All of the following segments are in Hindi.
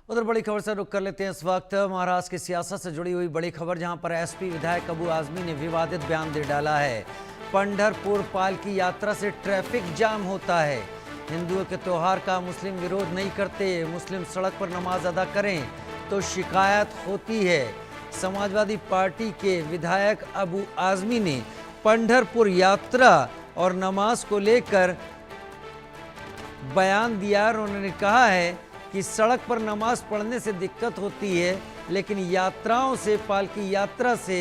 उधर बड़ी खबर से रुख कर लेते हैं। इस वक्त महाराष्ट्र की सियासत से जुड़ी हुई बड़ी खबर, जहां पर एसपी विधायक अबू आजमी ने विवादित बयान दे डाला है। पंढरपुर पालकी यात्रा से ट्रैफिक जाम होता है। हिंदुओं के त्योहार का मुस्लिम विरोध नहीं करते, मुस्लिम सड़क पर नमाज अदा करें तो शिकायत होती है। समाजवादी पार्टी के विधायक अबू आजमी ने पंढरपुर यात्रा और नमाज को लेकर बयान दिया और उन्होंने कहा है कि सड़क पर नमाज पढ़ने से दिक्कत होती है, लेकिन यात्राओं से, पालकी यात्रा से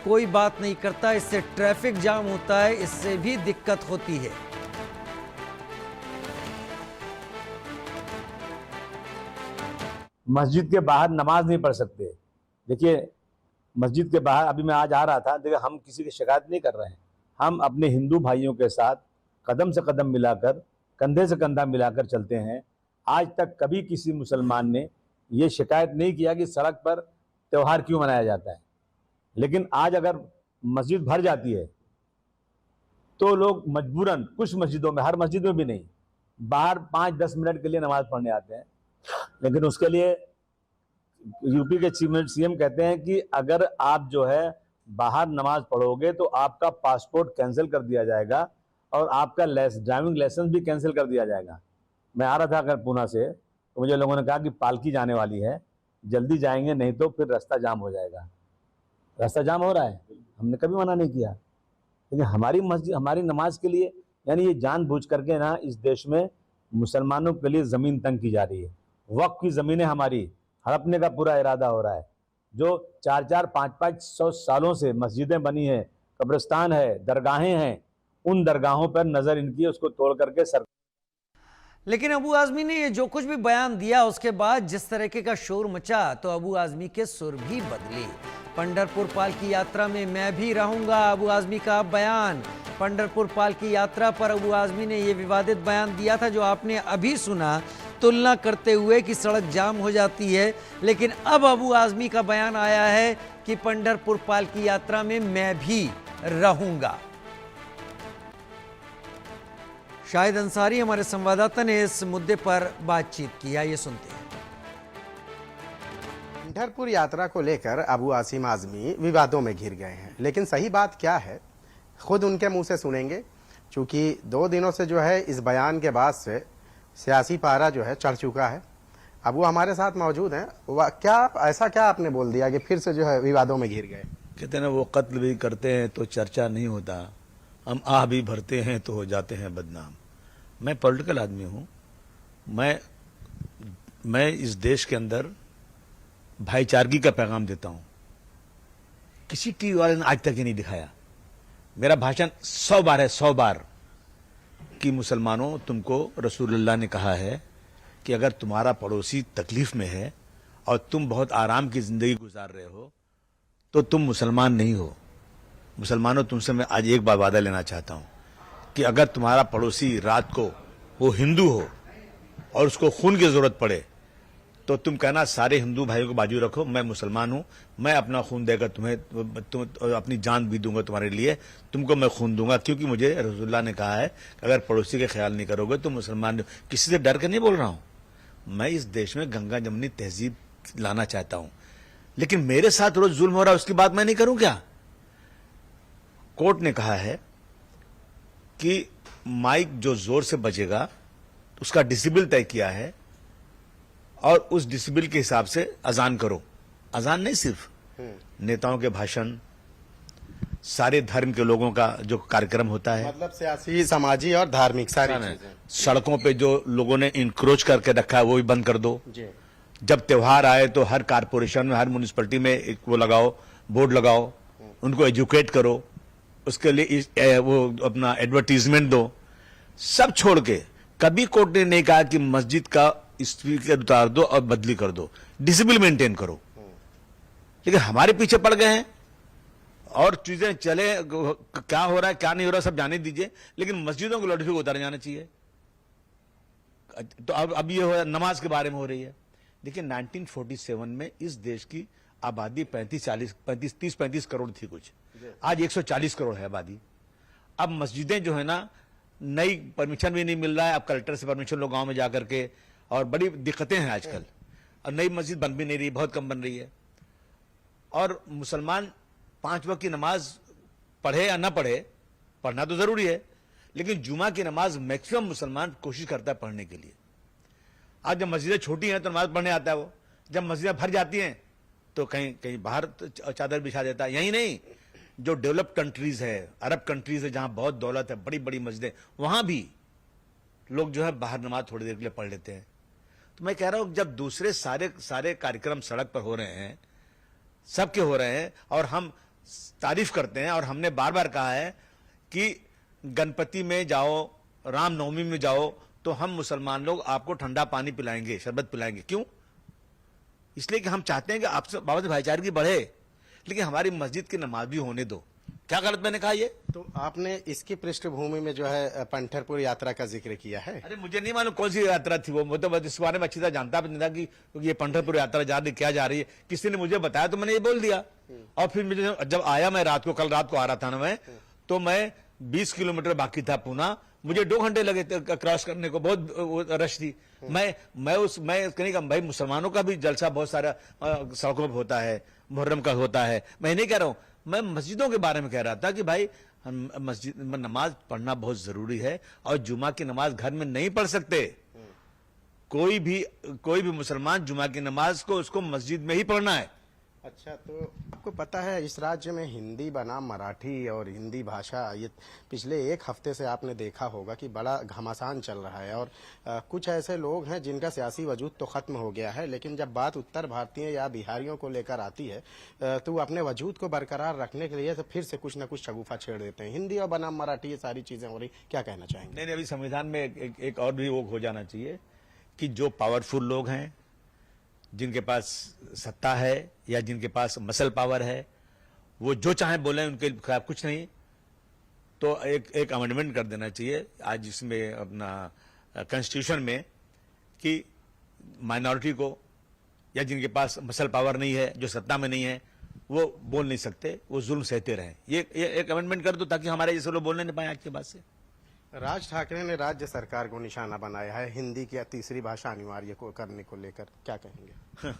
कोई बात नहीं करता। इससे ट्रैफिक जाम होता है, इससे भी दिक्कत होती है। मस्जिद के बाहर नमाज नहीं पढ़ सकते। देखिए, मस्जिद के बाहर अभी मैं आज आ रहा था, देखिए हम किसी की शिकायत नहीं कर रहे हैं। हम अपने हिंदू भाइयों के साथ कदम से कदम मिलाकर, कंधे से कंधा मिलाकर चलते हैं। आज तक कभी किसी मुसलमान ने ये शिकायत नहीं किया कि सड़क पर त्यौहार क्यों मनाया जाता है। लेकिन आज अगर मस्जिद भर जाती है तो लोग मजबूरन, कुछ मस्जिदों में, हर मस्जिद में भी नहीं, बाहर 5-10 मिनट के लिए नमाज पढ़ने आते हैं। लेकिन उसके लिए यूपी के सीएम कहते हैं कि अगर आप जो है बाहर नमाज पढ़ोगे तो आपका पासपोर्ट कैंसिल कर दिया जाएगा और आपका ड्राइविंग लाइसेंस भी कैंसिल कर दिया जाएगा। मैं आ रहा था अगर पूना से, तो मुझे लोगों ने कहा कि पालकी जाने वाली है, जल्दी जाएंगे नहीं तो फिर रास्ता जाम हो जाएगा। रास्ता जाम हो रहा है, हमने कभी मना नहीं किया। लेकिन हमारी मस्जिद, हमारी नमाज के लिए, यानी ये जानबूझ करके ना इस देश में मुसलमानों के लिए ज़मीन तंग की जा रही है। वक्फ की ज़मीनें हमारी हड़पने का पूरा इरादा हो रहा है। जो 4-4, 5-500 सालों से मस्जिदें बनी हैं, कब्रिस्तान है, दरगाहें हैं, उन दरगाहों पर नज़र इनकी, उसको तोड़ करके सर। लेकिन अबू आजमी ने ये जो कुछ भी बयान दिया, उसके बाद जिस तरीके का शोर मचा, तो अबू आजमी के सुर भी बदले। पंढरपुर पालकी यात्रा में मैं भी रहूंगा, अबू आजमी का बयान। पंढरपुर पालकी यात्रा पर अबू आजमी ने यह विवादित बयान दिया था जो आपने अभी सुना, तुलना करते हुए कि सड़क जाम हो जाती है। लेकिन अब अबू आजमी का बयान आया है कि पंढरपुर पालकी यात्रा में मैं भी रहूंगा। शाहिद अंसारी हमारे संवाददाता ने इस मुद्दे पर बातचीत की, आइए सुनते हैं। पंढरपुर यात्रा को लेकर अबू आसिम आजमी विवादों में घिर गए हैं, लेकिन सही बात क्या है खुद उनके मुंह से सुनेंगे। चूंकि 2 दिनों से जो है इस बयान के बाद से सियासी पारा जो है चढ़ चुका है। अब वो हमारे साथ मौजूद हैं। क्या ऐसा क्या आपने बोल दिया कि फिर से जो है विवादों में घिर गए? कहते हैं ना, वो कत्ल भी करते हैं तो चर्चा नहीं होता, हम आह भी भरते हैं तो हो जाते हैं बदनाम। मैं पॉलिटिकल आदमी हूं। मैं इस देश के अंदर भाईचारगी का पैगाम देता हूं। किसी टीवी वाले ने आज तक ये नहीं दिखाया। मेरा भाषण 100 बार है, 100 बार, कि मुसलमानों, तुमको रसूलुल्लाह ने कहा है कि अगर तुम्हारा पड़ोसी तकलीफ में है और तुम बहुत आराम की जिंदगी गुजार रहे हो तो तुम मुसलमान नहीं हो। मुसलमानों, तुमसे मैं आज एक बार वादा लेना चाहता हूं कि अगर तुम्हारा पड़ोसी रात को वो हिंदू हो और उसको खून की जरूरत पड़े तो तुम कहना सारे हिंदू भाइयों को बाजू रखो, मैं मुसलमान हूं, मैं अपना खून देकर तुम्हें अपनी जान भी दूंगा तुम्हारे लिए, तुमको मैं खून दूंगा, क्योंकि मुझे रसूलुल्लाह ने कहा है कि अगर पड़ोसी के ख्याल नहीं करोगे तो मुसलमान। किसी से डर कर नहीं बोल रहा हूं। मैं इस देश में गंगा जमुनी तहजीब लाना चाहता हूं, लेकिन मेरे साथ रोज जुल्म हो रहा है, उसकी बात मैं नहीं करूं क्या? कोर्ट ने कहा है कि माइक जो जोर से बजेगा उसका डिसिबल तय किया है और उस डिसिबल के हिसाब से अजान करो। अजान नहीं, सिर्फ नेताओं के भाषण, सारे धर्म के लोगों का जो कार्यक्रम होता है, मतलब सियासी, समाजी और धार्मिक सारी चीजें। सड़कों पे जो लोगों ने इंक्रोच करके रखा है वो भी बंद कर दो। जब त्योहार आए तो हर कारपोरेशन में, हर म्युनिसिपैलिटी में एक वो लगाओ, बोर्ड लगाओ, उनको एजुकेट करो, उसके लिए वो अपना एडवर्टीजमेंट दो। सब छोड़ के कभी कोर्ट ने नहीं कहा कि मस्जिद का स्पीकर उतार दो और बदली कर दो, डिसिप्लिन मेंटेन करो। लेकिन हमारे पीछे पड़ गए हैं और चीजें चले, क्या हो रहा है क्या नहीं हो रहा सब जाने दीजिए, लेकिन मस्जिदों को लाउडस्पीकर उतारे जाना चाहिए। तो अब ये हो, नमाज के बारे में हो रही है। देखिए, 1947 में इस देश की आबादी 30-35 करोड़ थी कुछ, आज 140 करोड़ है आबादी। अब मस्जिदें जो है ना, नई परमिशन भी नहीं मिल रहा है, अब कलेक्टर से परमिशन लो गांव में जाकर के, और बड़ी दिक्कतें हैं आजकल। और नई मस्जिद बन भी नहीं रही, बहुत कम बन रही है। और मुसलमान 5 वक्त की नमाज पढ़े या ना पढ़े, पढ़ना तो जरूरी है, लेकिन जुमा की नमाज मैक्सिमम मुसलमान कोशिश करता है पढ़ने के लिए। आज जब मस्जिदें छोटी हैं तो नमाज पढ़ने आता है वो, जब मस्जिदें भर जाती हैं तो कहीं कहीं बाहर चादर बिछा देता है। यही नहीं, जो डेवलप्ड कंट्रीज है, अरब कंट्रीज है, जहां बहुत दौलत है, बड़ी बड़ी मस्जिदें, वहां भी लोग जो है बाहर नमाज थोड़ी देर के लिए पढ़ लेते हैं। तो मैं कह रहा हूं, जब दूसरे सारे कार्यक्रम सड़क पर हो रहे हैं, सबके हो रहे हैं, और हम तारीफ करते हैं, और हमने बार बार कहा है कि गणपति में जाओ, रामनवमी में जाओ, तो हम मुसलमान लोग आपको ठंडा पानी पिलाएंगे, शरबत पिलाएंगे। क्यों? इसलिए कि हम चाहते हैं कि आपसे बाबत भाईचारगी बढ़े, लेकिन हमारी मस्जिद की नमाज भी होने दो। क्या गलत मैंने कहा ये? तो आपने इसकी पृष्ठभूमि में जो है पंढरपुर यात्रा का जिक्र किया है। अरे मुझे नहीं मालूम कौन सी यात्रा थी वो, मैं तो बस इस बारे में अच्छी तरह जानता भी नहीं था कि ये पंढरपुर यात्रा जा रही, क्या जा रही है। किसी ने मुझे बताया तो मैंने ये बोल दिया। और फिर मुझे जब आया, मैं रात को, कल रात को आ रहा था ना मैं, तो मैं 20 किलोमीटर बाकी था पूना, मुझे 2 घंटे लगे क्रॉस करने को, बहुत रश थी। मैं कहने का भाई, मुसलमानों का भी जलसा बहुत सारा सड़कों पर होता है, मुहर्रम का होता है। मैं नहीं कह रहा हूं, मैं मस्जिदों के बारे में कह रहा था कि भाई मस्जिद में नमाज पढ़ना बहुत जरूरी है, और जुमा की नमाज घर में नहीं पढ़ सकते। कोई भी मुसलमान जुमा की नमाज को उसको मस्जिद में ही पढ़ना है। अच्छा, तो आपको पता है इस राज्य में हिंदी बनाम मराठी और हिंदी भाषा, ये पिछले 1 हफ्ते से आपने देखा होगा कि बड़ा घमासान चल रहा है। और कुछ ऐसे लोग हैं जिनका सियासी वजूद तो खत्म हो गया है, लेकिन जब बात उत्तर भारतीय या बिहारियों को लेकर आती है तो वो अपने वजूद को बरकरार रखने के लिए तो फिर से कुछ न कुछ शगुफा छेड़ देते हैं। हिंदी और बनाम मराठी, ये सारी चीजें हो रही, क्या कहना चाहेंगे? नहीं, अभी संविधान में एक और भी वो हो जाना चाहिए कि जो पावरफुल लोग हैं, जिनके पास सत्ता है या जिनके पास मसल पावर है, वो जो चाहे बोले, उनके खिलाफ कुछ नहीं। तो एक अमेंडमेंट कर देना चाहिए आज इसमें अपना कॉन्स्टिट्यूशन में कि माइनॉरिटी को, या जिनके पास मसल पावर नहीं है, जो सत्ता में नहीं है, वो बोल नहीं सकते, वो जुल्म सहते रहें। ये एक अमेंडमेंट कर दो ताकि हमारे जैसे लोग बोलने नहीं पाए आज के बाद से। राज ठाकरे ने राज्य सरकार को निशाना बनाया है हिंदी की तीसरी भाषा अनिवार्य को करने को लेकर, क्या कहेंगे?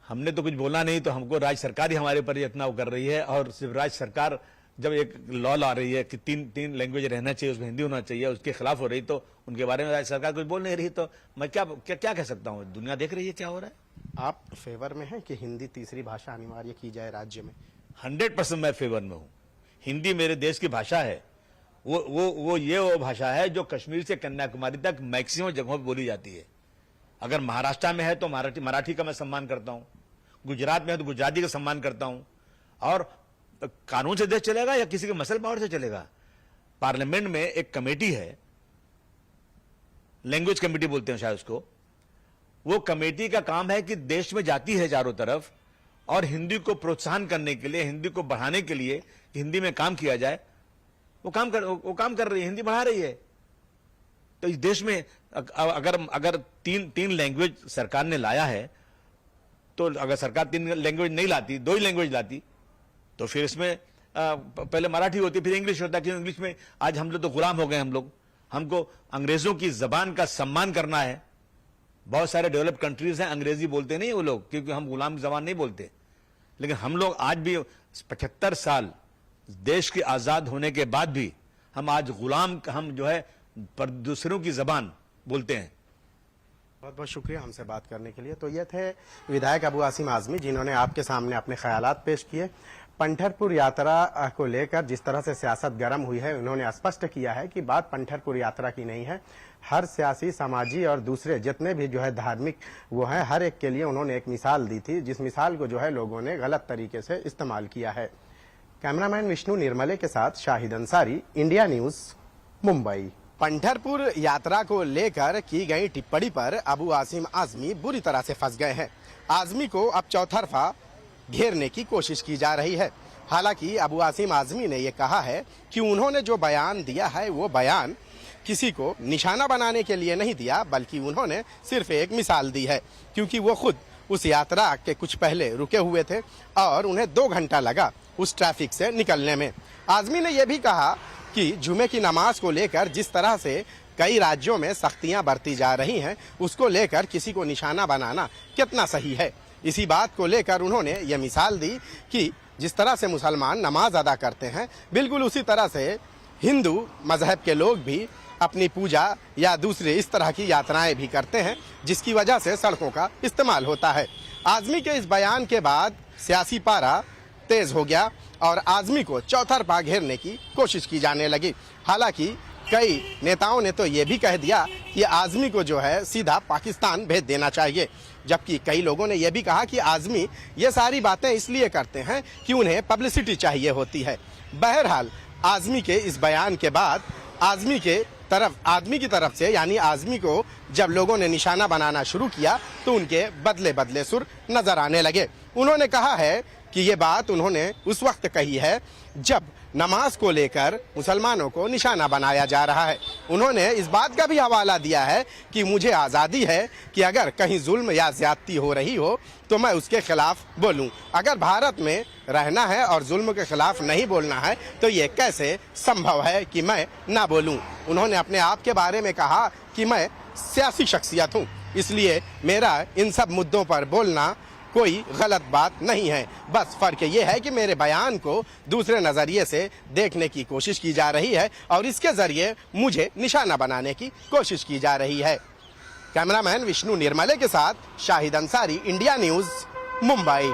हमने तो कुछ बोला नहीं, तो हमको राज्य सरकार ही हमारे ऊपर इतना वो कर रही है। और सिर्फ राज्य सरकार जब एक लॉ ला रही है कि तीन लैंग्वेज रहना चाहिए, उसमें हिंदी होना चाहिए, उसके खिलाफ हो रही, तो उनके बारे में राज्य सरकार कुछ बोल नहीं रही, तो मैं क्या कह सकता हूँ? दुनिया देख रही है क्या हो रहा है। आप फेवर में हैं कि हिंदी तीसरी भाषा अनिवार्य की जाए राज्य में? 100% मैं फेवर में हूँ। हिंदी मेरे देश की भाषा है। वो भाषा है जो कश्मीर से कन्याकुमारी तक मैक्सिमम जगहों पर बोली जाती है। अगर महाराष्ट्र में है तो मराठी का मैं सम्मान करता हूं, गुजरात में है तो गुजराती का सम्मान करता हूं। और कानून से देश चलेगा या किसी के मसल पावर से चलेगा? पार्लियामेंट में एक कमेटी है, लैंग्वेज कमेटी बोलते हैं शायद उसको। वो कमेटी का काम है कि देश में जाती है चारों तरफ, और हिंदी को प्रोत्साहन करने के लिए, हिंदी को बढ़ाने के लिए, हिंदी में काम किया जाए, वो काम कर रही है, हिंदी बढ़ा रही है। तो इस देश में अगर तीन लैंग्वेज सरकार ने लाया है, तो अगर सरकार 3 लैंग्वेज नहीं लाती, 2 ही लैंग्वेज लाती, तो फिर इसमें पहले मराठी होती, फिर इंग्लिश होता। क्योंकि इंग्लिश में आज हम लोग तो गुलाम हो गए। हमको अंग्रेजों की जबान का सम्मान करना है। बहुत सारे डेवलप्ड कंट्रीज हैं, अंग्रेजी बोलते नहीं वो लोग, क्योंकि हम गुलाम की जबान नहीं बोलते। लेकिन हम लोग आज भी 75 साल देश के आजाद होने के बाद भी हम आज गुलाम, हम जो है पर दूसरों की जबान बोलते हैं। बहुत बहुत शुक्रिया हमसे बात करने के लिए। तो ये थे विधायक अबू आसिम आजमी, जिन्होंने आपके सामने अपने ख्यालात पेश किए। पंढरपुर यात्रा को लेकर जिस तरह से सियासत गर्म हुई है, उन्होंने स्पष्ट किया है कि बात पंढरपुर यात्रा की नहीं है। हर सियासी, समाजी और दूसरे जितने भी जो है धार्मिक वो हैं, हर एक के लिए उन्होंने एक मिसाल दी थी, जिस मिसाल को जो है लोगों ने गलत तरीके से इस्तेमाल किया है। कैमरामैन विष्णु निर्मले के साथ शाहिद अंसारी, इंडिया न्यूज, मुंबई। पंढरपुर यात्रा को लेकर की गई टिप्पणी पर अबू आसिम आजमी बुरी तरह से फंस गए हैं। आजमी को अब चौतरफा घेरने की कोशिश की जा रही है। हालांकि अबू आसिम आजमी ने यह कहा है कि उन्होंने जो बयान दिया है, वो बयान किसी को निशाना बनाने के लिए नहीं दिया, बल्कि उन्होंने सिर्फ एक मिसाल दी है, क्योंकि वो खुद उस यात्रा के कुछ पहले रुके हुए थे और उन्हें 2 घंटा लगा उस ट्रैफिक से निकलने में। आजमी ने यह भी कहा कि जुमे की नमाज को लेकर जिस तरह से कई राज्यों में सख्तियां बरती जा रही हैं, उसको लेकर किसी को निशाना बनाना कितना सही है। इसी बात को लेकर उन्होंने ये मिसाल दी कि जिस तरह से मुसलमान नमाज अदा करते हैं, बिल्कुल उसी तरह से हिंदू मजहब के लोग भी अपनी पूजा या दूसरे इस तरह की यात्राएं भी करते हैं, जिसकी वजह से सड़कों का इस्तेमाल होता है। आज़मी के इस बयान के बाद सियासी पारा तेज हो गया और आज़मी को चौतरफा घेरने की कोशिश की जाने लगी। हालांकि कई नेताओं ने तो ये भी कह दिया कि आज़मी को जो है सीधा पाकिस्तान भेज देना चाहिए, जबकि कई लोगों ने यह भी कहा कि आज़मी ये सारी बातें इसलिए करते हैं कि उन्हें पब्लिसिटी चाहिए होती है। बहरहाल आज़मी के इस बयान के बाद आज़मी की तरफ से यानी आज़मी को जब लोगों ने निशाना बनाना शुरू किया तो उनके बदले बदले सुर नजर आने लगे। उन्होंने कहा है कि ये बात उन्होंने उस वक्त कही है जब नमाज को लेकर मुसलमानों को निशाना बनाया जा रहा है। उन्होंने इस बात का भी हवाला दिया है कि मुझे आज़ादी है कि अगर कहीं जुल्म या ज्यादती हो रही हो तो मैं उसके खिलाफ बोलूं। अगर भारत में रहना है और जुल्म के खिलाफ नहीं बोलना है तो ये कैसे संभव है कि मैं ना बोलूं। उन्होंने अपने आप के बारे में कहा कि मैं सियासी शख्सियत हूं, इसलिए मेरा इन सब मुद्दों पर बोलना कोई गलत बात नहीं है। बस फर्क ये है कि मेरे बयान को दूसरे नजरिए से देखने की कोशिश की जा रही है और इसके जरिए मुझे निशाना बनाने की कोशिश की जा रही है। कैमरामैन विष्णु निर्मले के साथ शाहिद अंसारी, इंडिया न्यूज़, मुंबई।